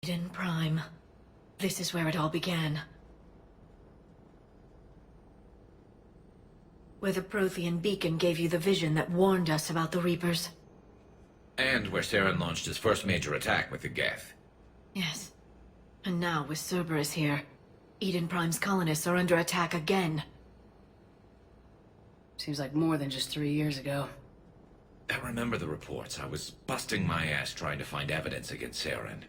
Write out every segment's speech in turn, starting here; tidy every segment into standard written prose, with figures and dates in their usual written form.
Eden Prime. This is where it all began. Where the Prothean beacon gave you the vision that warned us about the Reapers. And where Saren launched his first major attack with the Geth. Yes. And now, with Cerberus here, Eden Prime's colonists are under attack again. Seems like more than just 3 years ago. I remember the reports. I was busting my ass trying to find evidence against Saren.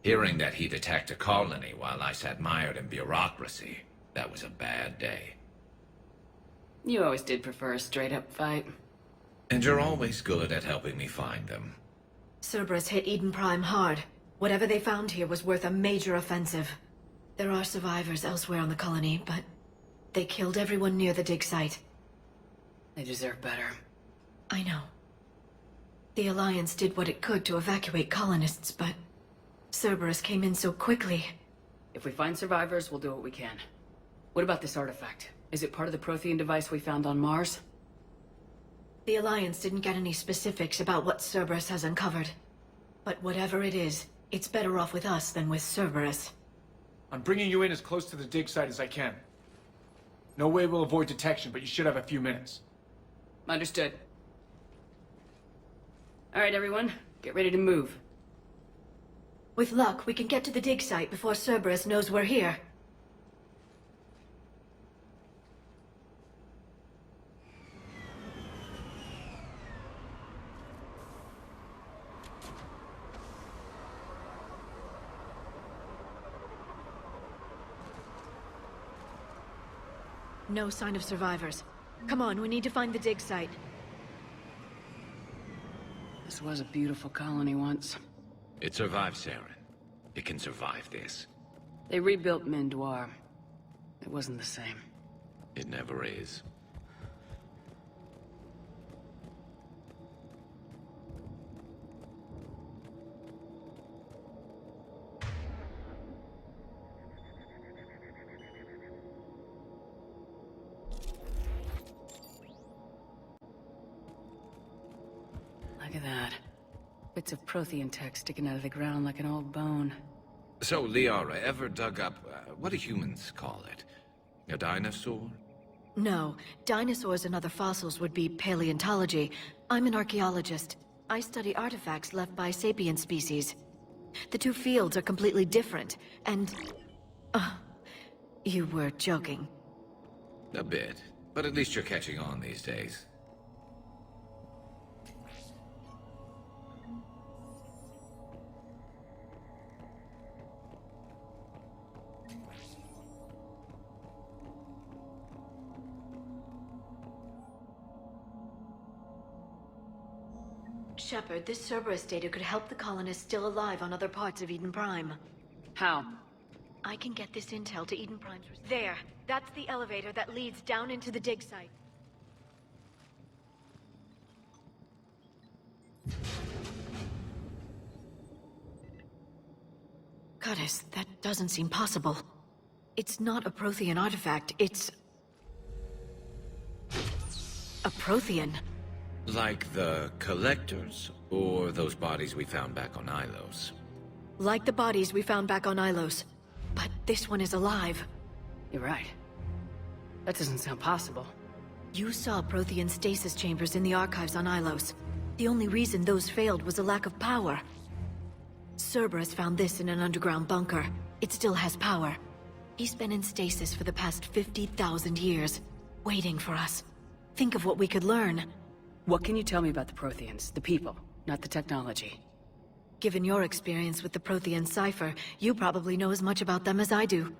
Hearing that he'd attacked a colony while I sat mired in bureaucracy, that was a bad day. You always did prefer a straight-up fight. And you're always good at helping me find them. Cerberus hit Eden Prime hard. Whatever they found here was worth a major offensive. There are survivors elsewhere on the colony, but they killed everyone near the dig site. They deserve better. I know. The Alliance did what it could to evacuate colonists, but Cerberus came in so quickly. If we find survivors, we'll do what we can. What about this artifact? Is it part of the Prothean device we found on Mars? The Alliance didn't get any specifics about what Cerberus has uncovered. But whatever it is, it's better off with us than with Cerberus. I'm bringing you in as close to the dig site as I can. No way we'll avoid detection, but you should have a few minutes. Understood. All right, everyone. Get ready to move. With luck, we can get to the dig site before Cerberus knows we're here. No sign of survivors. Come on, we need to find the dig site. This was a beautiful colony once. It survived Saren. It can survive this. They rebuilt Mindoir. It wasn't the same. It never is. Look at that. Bits of Prothean tech sticking out of the ground like an old bone. So, Liara, ever dug up, what do humans call it? A dinosaur? No, dinosaurs and other fossils would be paleontology. I'm an archaeologist. I study artifacts left by sapient species. The two fields are completely different, and... you were joking. A bit. But at least you're catching on these days. Shepard, this Cerberus data could help the colonists still alive on other parts of Eden Prime. How? I can get this intel to Eden Prime's... There! That's the elevator that leads down into the dig site. Goddess, that doesn't seem possible. It's not a Prothean artifact, it's... a Prothean. Like the Collectors, or those bodies we found back on Ilos? Like the bodies we found back on Ilos. But this one is alive. You're right. That doesn't sound possible. You saw Prothean stasis chambers in the archives on Ilos. The only reason those failed was a lack of power. Cerberus found this in an underground bunker. It still has power. He's been in stasis for the past 50,000 years, waiting for us. Think of what we could learn. What can you tell me about the Protheans, the people, not the technology? Given your experience with the Prothean cipher, you probably know as much about them as I do.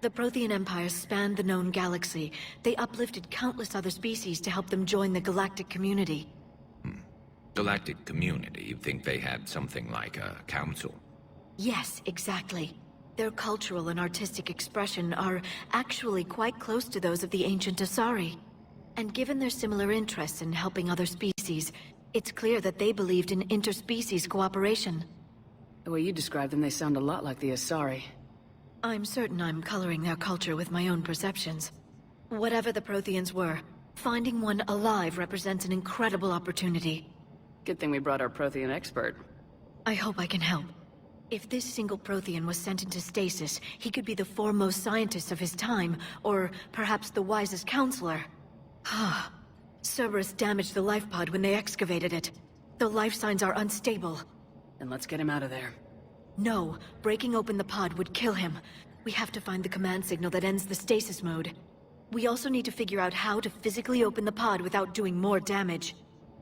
The Prothean empires spanned the known galaxy. They uplifted countless other species to help them join the galactic community. Galactic community? You think they had something like a council? Yes, exactly. Their cultural and artistic expression are actually quite close to those of the ancient Asari. And given their similar interests in helping other species, it's clear that they believed in interspecies cooperation. The way you describe them, they sound a lot like the Asari. I'm certain I'm coloring their culture with my own perceptions. Whatever the Protheans were, finding one alive represents an incredible opportunity. Good thing we brought our Prothean expert. I hope I can help. If this single Prothean was sent into stasis, he could be the foremost scientist of his time, or perhaps the wisest counselor. Cerberus damaged the life pod when they excavated it. The life signs are unstable. Then let's get him out of there. No, breaking open the pod would kill him. We have to find the command signal that ends the stasis mode. We also need to figure out how to physically open the pod without doing more damage.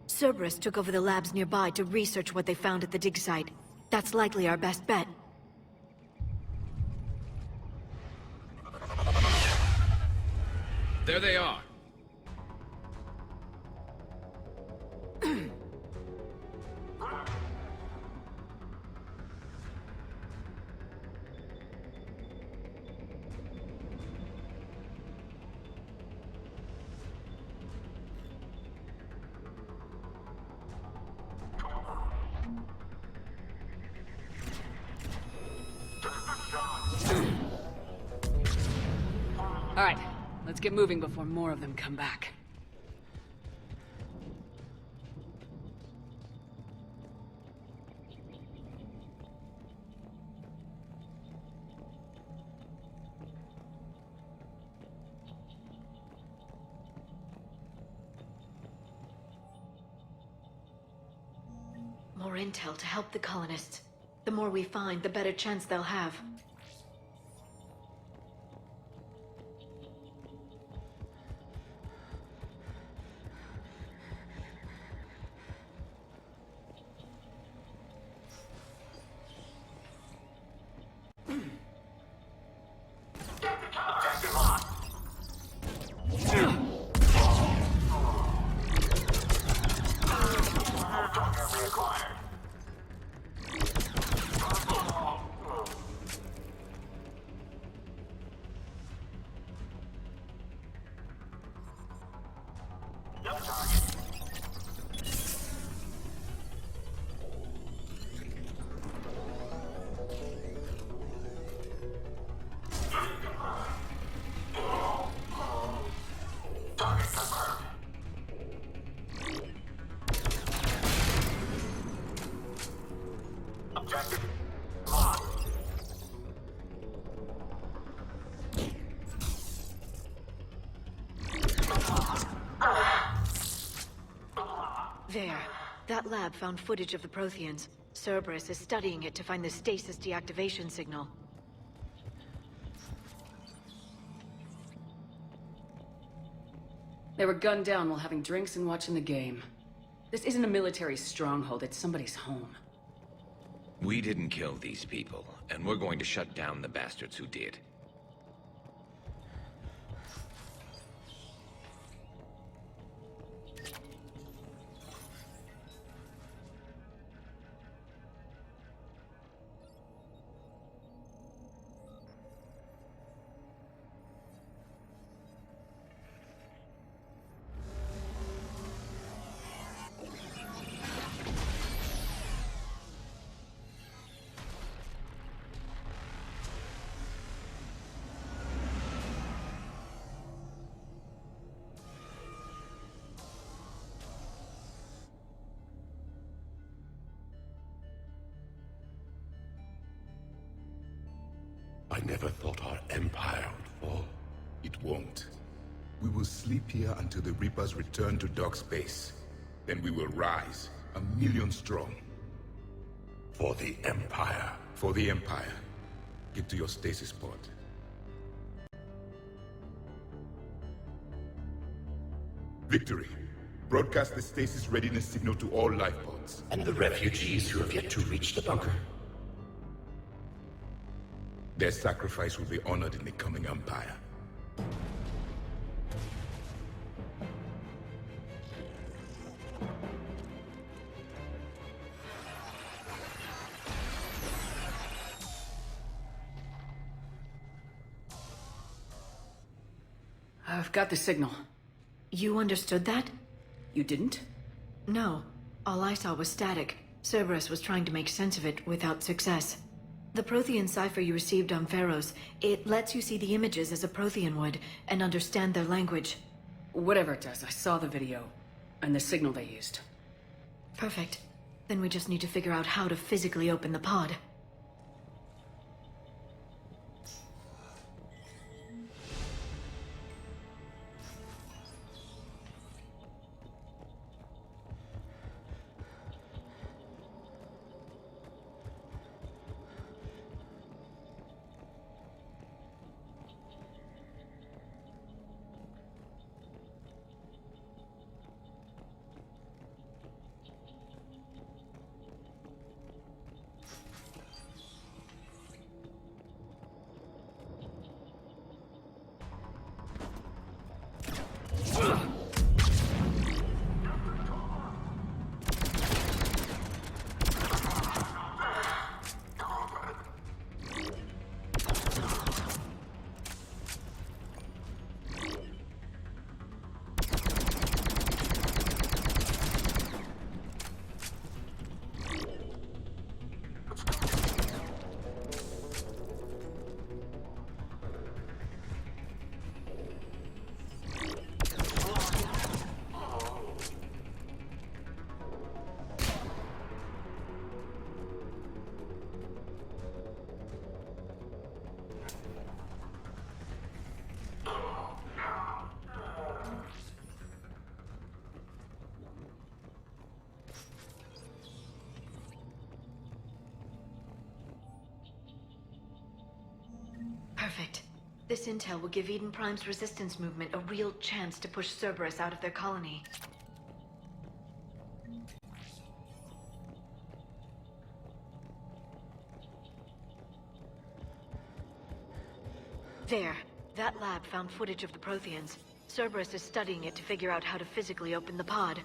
Cerberus took over the labs nearby to research what they found at the dig site. That's likely our best bet. There they are. All right, let's get moving before more of them come back. More intel to help the colonists. The more we find, the better chance they'll have. There. That lab found footage of the Protheans. Cerberus is studying it to find the stasis deactivation signal. They were gunned down while having drinks and watching the game. This isn't a military stronghold, it's somebody's home. We didn't kill these people, and we're going to shut down the bastards who did. I never thought our empire would fall. It won't. We will sleep here until the Reapers return to dark space. Then we will rise, 1,000,000 strong. For the Empire. For the Empire. Get to your stasis pod. Victory. Broadcast the stasis readiness signal to all life pods. And the refugees who have yet to reach the bunker. Their sacrifice will be honored in the coming Empire. I've got the signal. You understood that? You didn't? No. All I saw was static. Cerberus was trying to make sense of it without success. The Prothean cipher you received on Pharaohs, it lets you see the images as a Prothean would, and understand their language. Whatever it does, I saw the video, and the signal they used. Perfect. Then we just need to figure out how to physically open the pod. Perfect. This intel will give Eden Prime's resistance movement a real chance to push Cerberus out of their colony. There. That lab found footage of the Protheans. Cerberus is studying it to figure out how to physically open the pod.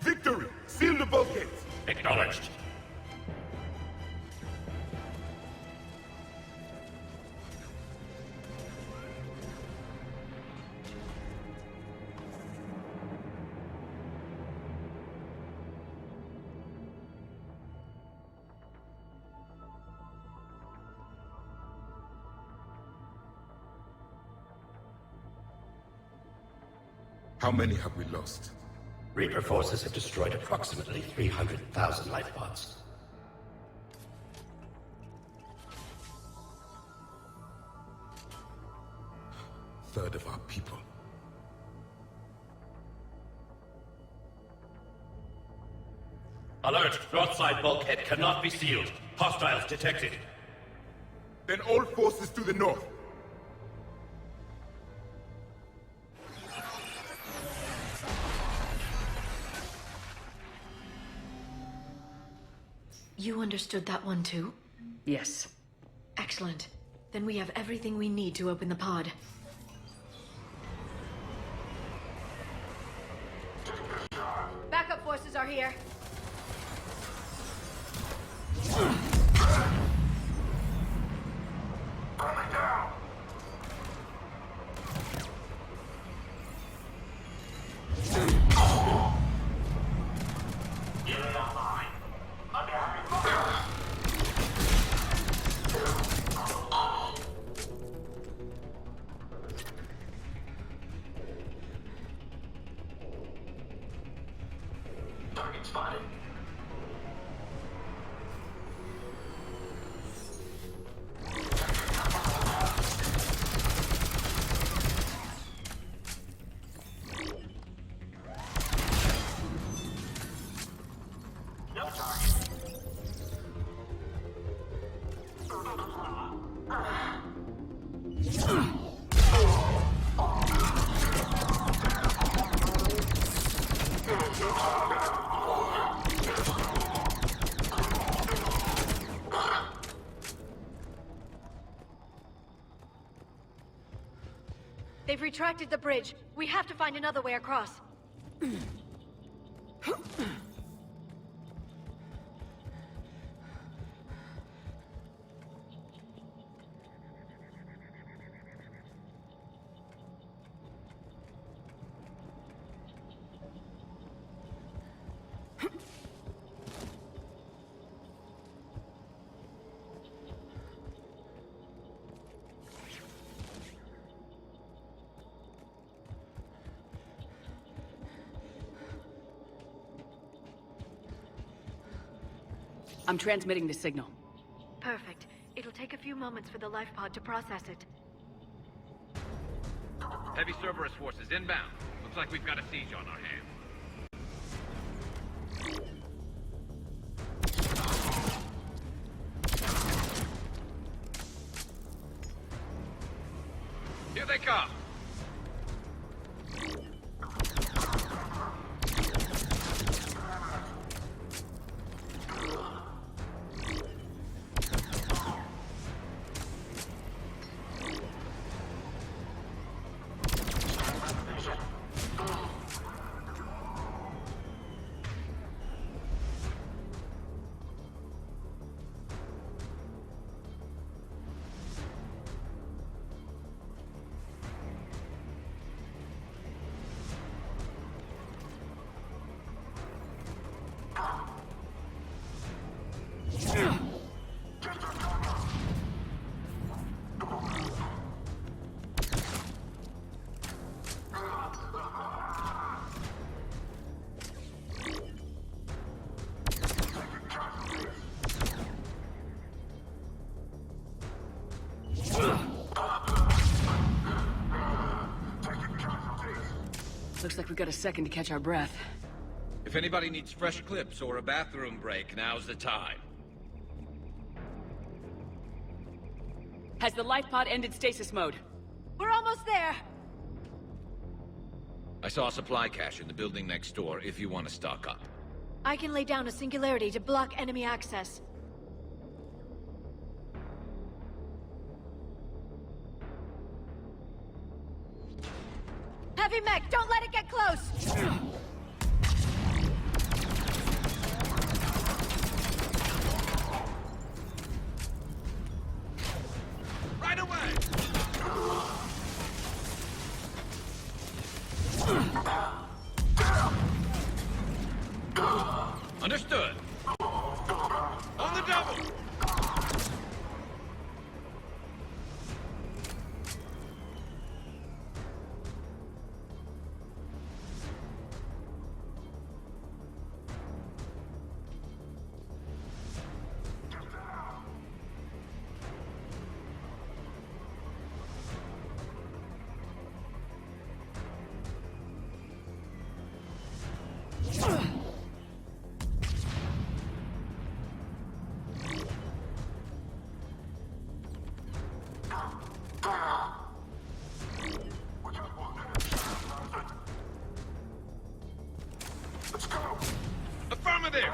Victory! Seal the bulkheads! Acknowledged. How many have we lost? Reaper forces have destroyed approximately 300,000 life pods. Third of our people. Alert! North side bulkhead cannot be sealed. Hostiles detected. Then all forces to the north. You understood that one too? Yes. Excellent. Then we have everything we need to open the pod. Backup forces are here. Target spotted. No target. They've retracted the bridge. We have to find another way across. I'm transmitting the signal. Perfect. It'll take a few moments for the life pod to process it. Heavy Cerberus forces inbound. Looks like we've got a siege on our hands. Here they come! Looks like we've got a second to catch our breath. If anybody needs fresh clips or a bathroom break, now's the time. Has the life pod ended stasis mode? We're almost there! I saw a supply cache in the building next door if you want to stock up. I can lay down a singularity to block enemy access. Heavy mech, don't let it get close! Right away! Understood. On the double! Affirmative!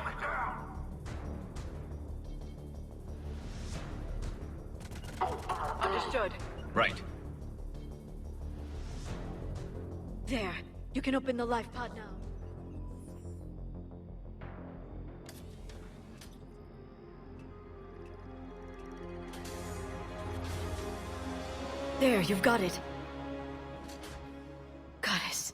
Understood. Right. There. You can open the life pod now. There, you've got it. Goddess.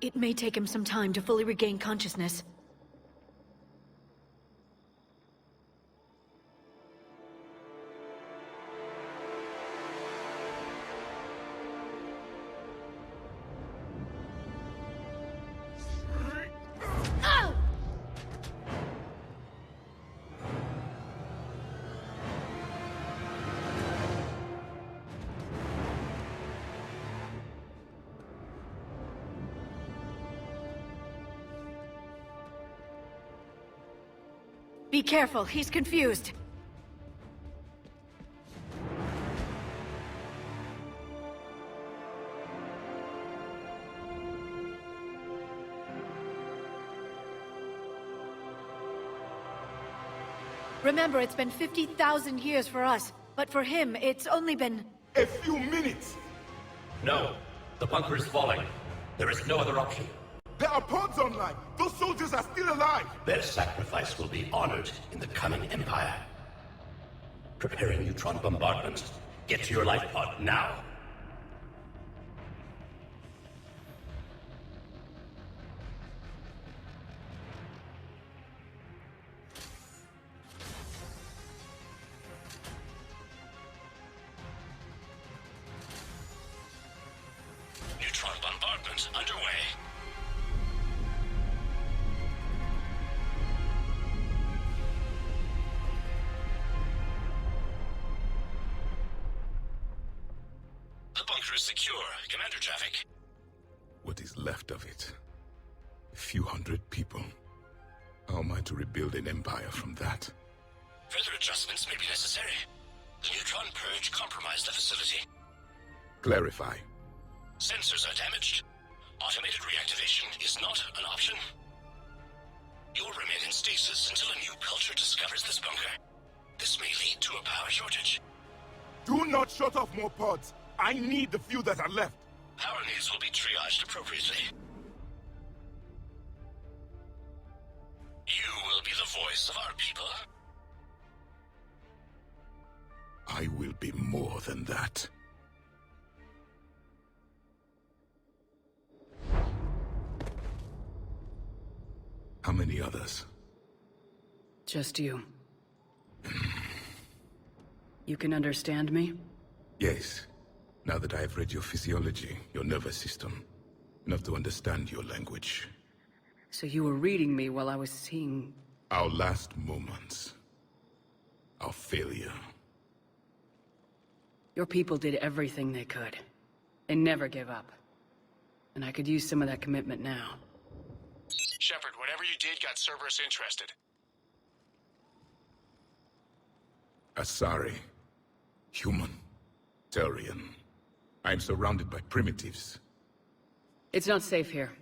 It may take him some time to fully regain consciousness. Be careful, he's confused. Remember, it's been 50,000 years for us, but for him, it's only been... A few minutes! No, the bunker is falling. There is no other option. There are pods online! Those soldiers are still alive! Their sacrifice will be honored in the coming Empire. Preparing neutron bombardment. Get to your life pod now. Neutron bombardment underway. The bunker is secure, Commander Javik. What is left of it? A few hundred people. How am I to rebuild an empire from that? Further adjustments may be necessary. The neutron purge compromised the facility. Clarify. Sensors are damaged. Automated reactivation is not an option. You'll remain in stasis until a new culture discovers this bunker. This may lead to a power shortage. Do not shut off more pods! I need the few that are left! Power needs will be triaged appropriately. You will be the voice of our people. I will be more than that. How many others? Just you. You can understand me? Yes. Now that I have read your physiology, your nervous system, enough to understand your language. So you were reading me while I was seeing... Our last moments. Our failure. Your people did everything they could. They never gave up. And I could use some of that commitment now. Shepard, whatever you did got Cerberus interested. Asari. Human. Turian. I'm surrounded by primitives. It's not safe here.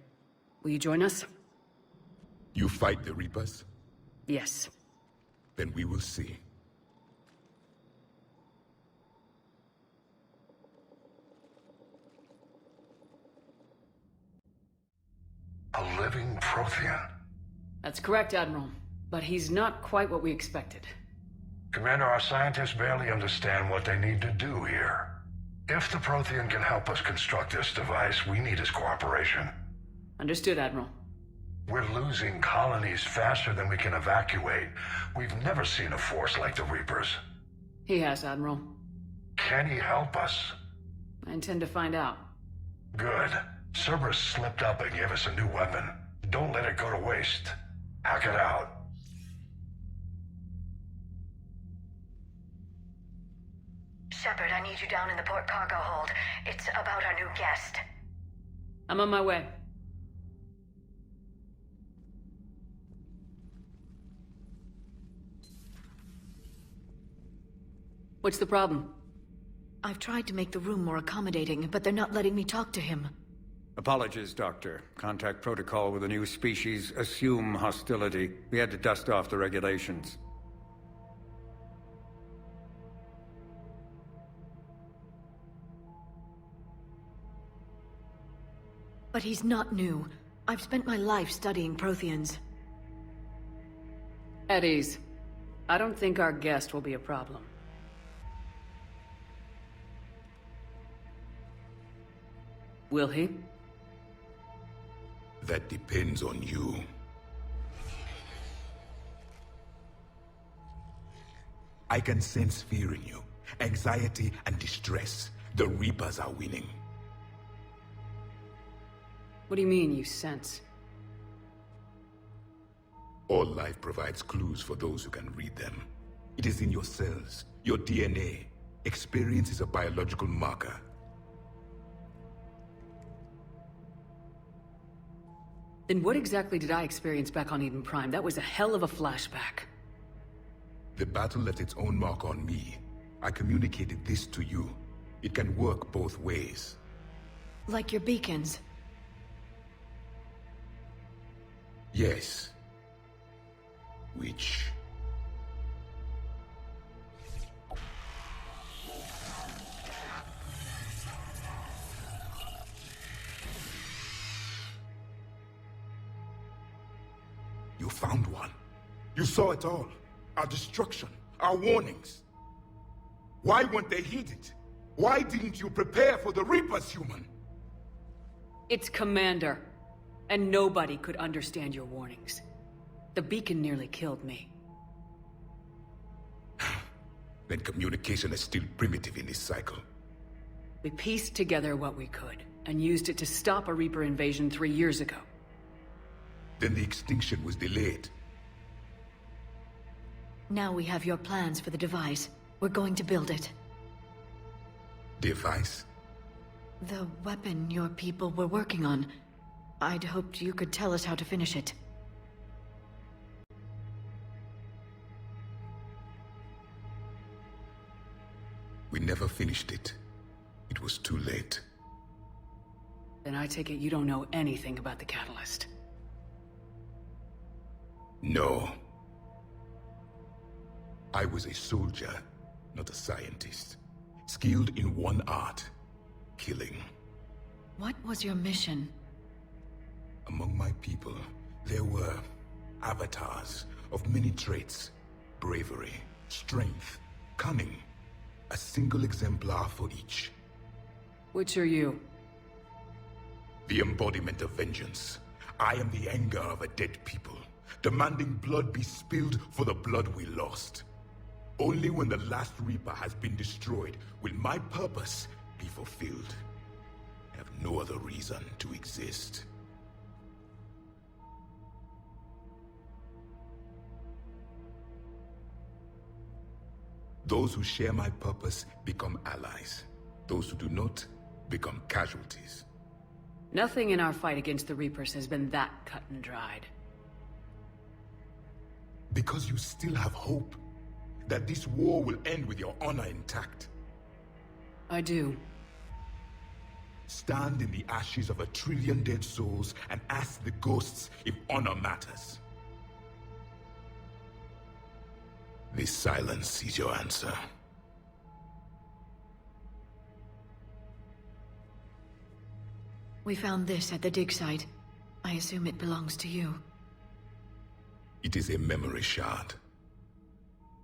Will you join us? You fight the Reapers? Yes. Then we will see. A living Prothean. That's correct, Admiral. But he's not quite what we expected. Commander, our scientists barely understand what they need to do here. If the Prothean can help us construct this device, we need his cooperation. Understood, Admiral. We're losing colonies faster than we can evacuate. We've never seen a force like the Reapers. He has, Admiral. Can he help us? I intend to find out. Good. Cerberus slipped up and gave us a new weapon. Don't let it go to waste. Hack it out. Shepard, I need you down in the port cargo hold. It's about our new guest. I'm on my way. What's the problem? I've tried to make the room more accommodating, but they're not letting me talk to him. Apologies, Doctor. Contact protocol with a new species. Assume hostility. We had to dust off the regulations. But he's not new. I've spent my life studying Protheans. At ease. I don't think our guest will be a problem. Will he? That depends on you. I can sense fear in you, anxiety and distress. The Reapers are winning. What do you mean, you sense? All life provides clues for those who can read them. It is in your cells, your DNA. Experience is a biological marker. Then what exactly did I experience back on Eden Prime? That was a hell of a flashback. The battle left its own mark on me. I communicated this to you. It can work both ways. Like your beacons. Yes. Which... You found one. You saw it all. Our destruction, our warnings. Why weren't they heeded? Why didn't you prepare for the Reapers, human? It's Commander. And nobody could understand your warnings. The beacon nearly killed me. Then communication is still primitive in this cycle. We pieced together what we could, and used it to stop a Reaper invasion 3 years ago. Then the extinction was delayed. Now we have your plans for the device. We're going to build it. Device? The weapon your people were working on. I'd hoped you could tell us how to finish it. We never finished it. It was too late. Then I take it you don't know anything about the catalyst. No. I was a soldier, not a scientist. Skilled in one art, killing. What was your mission? Among my people, there were avatars of many traits. Bravery, strength, cunning. A single exemplar for each. Which are you? The embodiment of vengeance. I am the anger of a dead people, demanding blood be spilled for the blood we lost. Only when the last Reaper has been destroyed will my purpose be fulfilled. I have no other reason to exist. Those who share my purpose become allies. Those who do not become casualties. Nothing in our fight against the Reapers has been that cut and dried. Because you still have hope that this war will end with your honor intact. I do. Stand in the ashes of 1 trillion dead souls and ask the ghosts if honor matters. This silence is your answer. We found this at the dig site. I assume it belongs to you. It is a memory shard.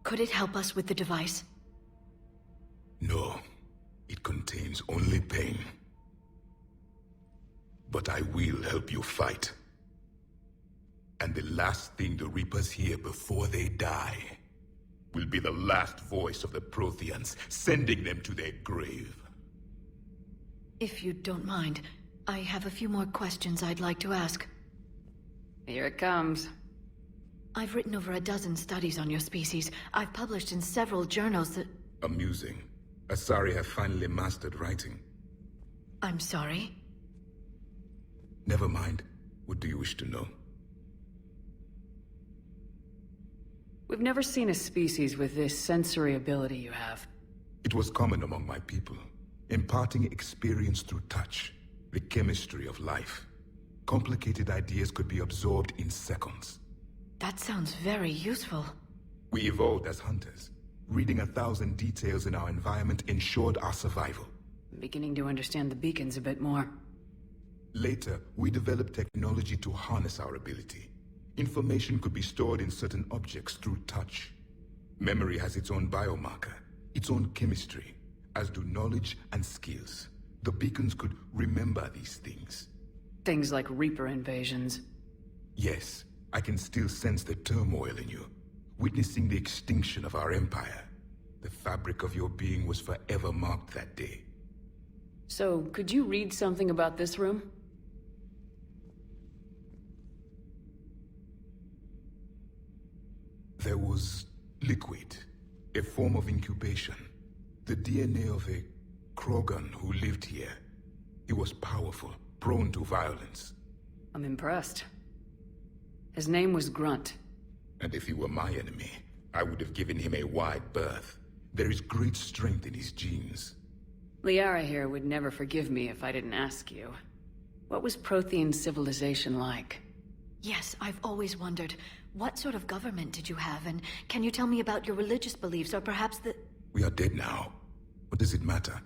Could it help us with the device? No, it contains only pain. But I will help you fight. And the last thing the Reapers hear before they die will be the last voice of the Protheans, sending them to their grave. If you don't mind, I have a few more questions I'd like to ask. Here it comes. I've written over a dozen studies on your species. I've published in several journals that... Amusing. Asari have finally mastered writing. I'm sorry? Never mind. What do you wish to know? We've never seen a species with this sensory ability you have. It was common among my people, imparting experience through touch, the chemistry of life. Complicated ideas could be absorbed in seconds. That sounds very useful. We evolved as hunters. Reading 1,000 details in our environment ensured our survival. I'm beginning to understand the beacons a bit more. Later, we developed technology to harness our ability. Information could be stored in certain objects through touch. Memory has its own biomarker, its own chemistry, as do knowledge and skills. The beacons could remember these things. Things like Reaper invasions. Yes, I can still sense the turmoil in you, witnessing the extinction of our empire. The fabric of your being was forever marked that day. So, could you read something about this room? There was liquid, a form of incubation. The DNA of a Krogan who lived here. He was powerful, prone to violence. I'm impressed. His name was Grunt. And if he were my enemy, I would have given him a wide berth. There is great strength in his genes. Liara here would never forgive me if I didn't ask you. What was Prothean civilization like? Yes, I've always wondered, what sort of government did you have, and can you tell me about your religious beliefs, or perhaps the... We are dead now. What does it matter?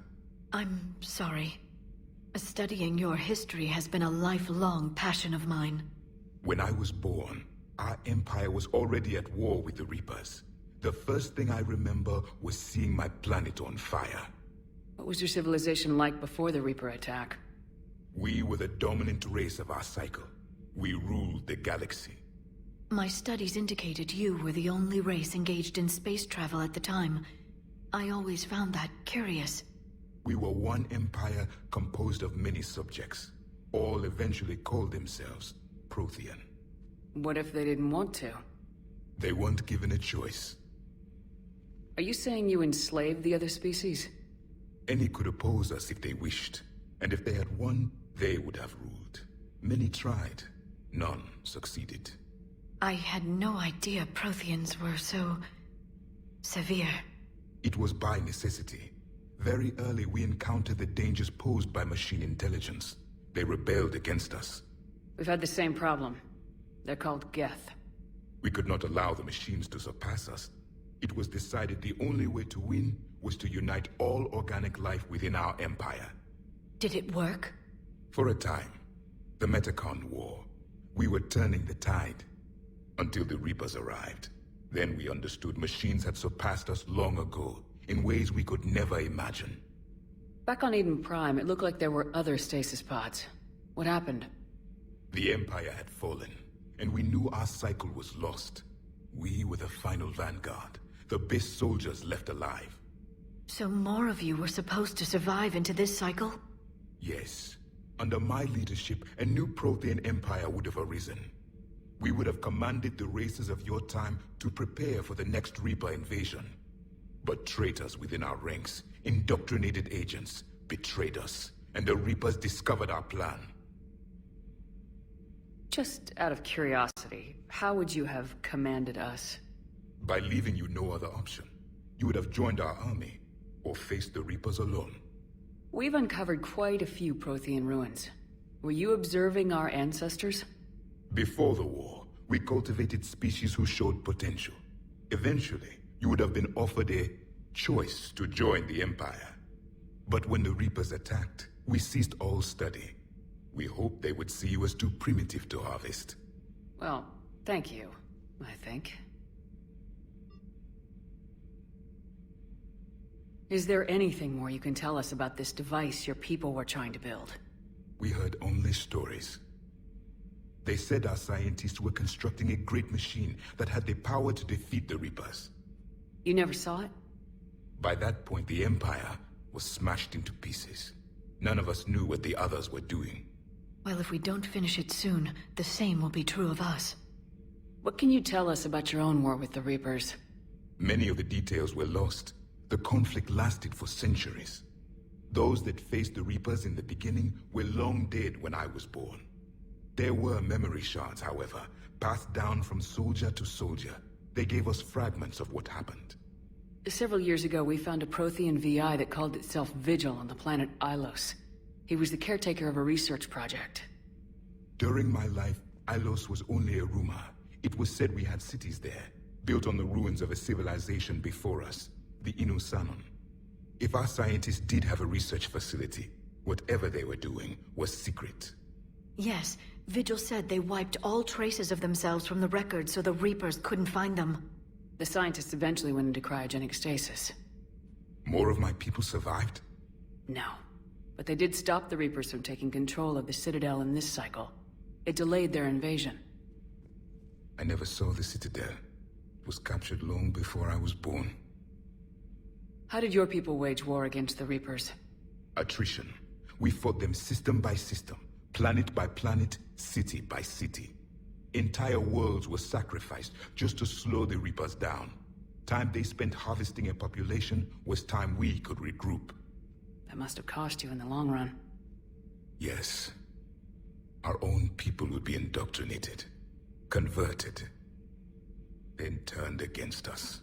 I'm sorry. Studying your history has been a lifelong passion of mine. When I was born, our empire was already at war with the Reapers. The first thing I remember was seeing my planet on fire. What was your civilization like before the Reaper attack? We were the dominant race of our cycle. We ruled the galaxy. My studies indicated you were the only race engaged in space travel at the time. I always found that curious. We were one empire composed of many subjects. All eventually called themselves Prothean. What if they didn't want to? They weren't given a choice. Are you saying you enslaved the other species? Any could oppose us if they wished. And if they had won, they would have ruled. Many tried. None succeeded. I had no idea Protheans were so... severe. It was by necessity. Very early we encountered the dangers posed by machine intelligence. They rebelled against us. We've had the same problem. They're called Geth. We could not allow the machines to surpass us. It was decided the only way to win was to unite all organic life within our empire. Did it work? For a time. The Metacon War. We were turning the tide. Until the Reapers arrived. Then we understood machines had surpassed us long ago, in ways we could never imagine. Back on Eden Prime, it looked like there were other stasis pods. What happened? The Empire had fallen, and we knew our cycle was lost. We were the final vanguard, the best soldiers left alive. So more of you were supposed to survive into this cycle? Yes. Under my leadership, a new Prothean empire would have arisen. We would have commanded the races of your time to prepare for the next Reaper invasion. But traitors within our ranks, indoctrinated agents, betrayed us, and the Reapers discovered our plan. Just out of curiosity, how would you have commanded us? By leaving you no other option. You would have joined our army, or faced the Reapers alone. We've uncovered quite a few Prothean ruins. Were you observing our ancestors? Before the war, we cultivated species who showed potential. Eventually, you would have been offered a choice to join the Empire. But when the Reapers attacked, we ceased all study. We hoped they would see you as too primitive to harvest. Well, thank you, I think. Is there anything more you can tell us about this device your people were trying to build? We heard only stories. They said our scientists were constructing a great machine that had the power to defeat the Reapers. You never saw it? By that point, the Empire was smashed into pieces. None of us knew what the others were doing. Well, if we don't finish it soon, the same will be true of us. What can you tell us about your own war with the Reapers? Many of the details were lost. The conflict lasted for centuries. Those that faced the Reapers in the beginning were long dead when I was born. There were memory shards, however, passed down from soldier to soldier. They gave us fragments of what happened. Several years ago, we found a Prothean VI that called itself Vigil on the planet Ilos. He was the caretaker of a research project. During my life, Ilos was only a rumor. It was said we had cities there, built on the ruins of a civilization before us, the Inusanon. If our scientists did have a research facility, whatever they were doing was secret. Yes, Vigil said they wiped all traces of themselves from the records so the Reapers couldn't find them. The scientists eventually went into cryogenic stasis. More of my people survived? No. But they did stop the Reapers from taking control of the Citadel in this cycle. It delayed their invasion. I never saw the Citadel. It was captured long before I was born. How did your people wage war against the Reapers? Attrition. We fought them system by system, planet by planet, city by city. Entire worlds were sacrificed just to slow the Reapers down. Time they spent harvesting a population was time we could regroup. That must have cost you in the long run. Yes. Our own people would be indoctrinated, converted, then turned against us.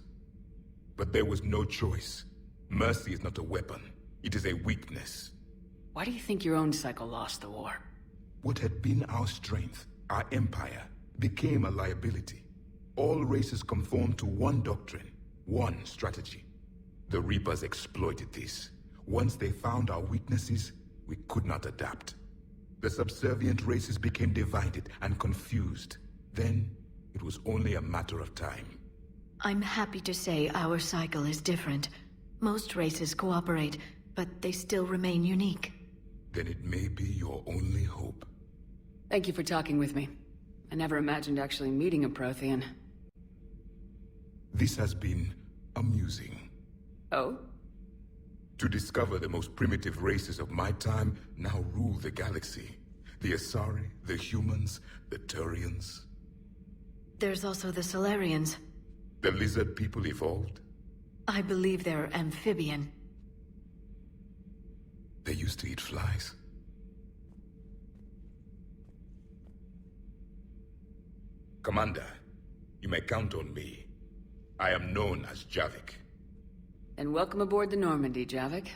But there was no choice. Mercy is not a weapon. It is a weakness. Why do you think your own cycle lost the war? What had been our strength, our empire, became a liability. All races conformed to one doctrine, one strategy. The Reapers exploited this. Once they found our weaknesses, we could not adapt. The subservient races became divided and confused. Then, it was only a matter of time. I'm happy to say our cycle is different. Most races cooperate, but they still remain unique. Then it may be your only hope. Thank you for talking with me. I never imagined actually meeting a Prothean. This has been amusing. Oh? To discover the most primitive races of my time now rule the galaxy. The Asari, the humans, the Turians. There's also the Solarians. The lizard people evolved? I believe they're amphibian. They used to eat flies. Commander, you may count on me. I am known as Javik. And welcome aboard the Normandy, Javik.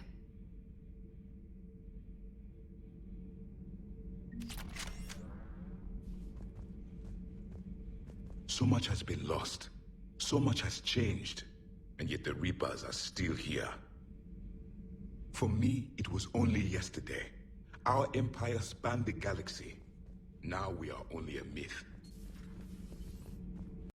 So much has been lost. So much has changed. And yet the Reapers are still here. For me, it was only yesterday. Our empire spanned the galaxy. Now we are only a myth.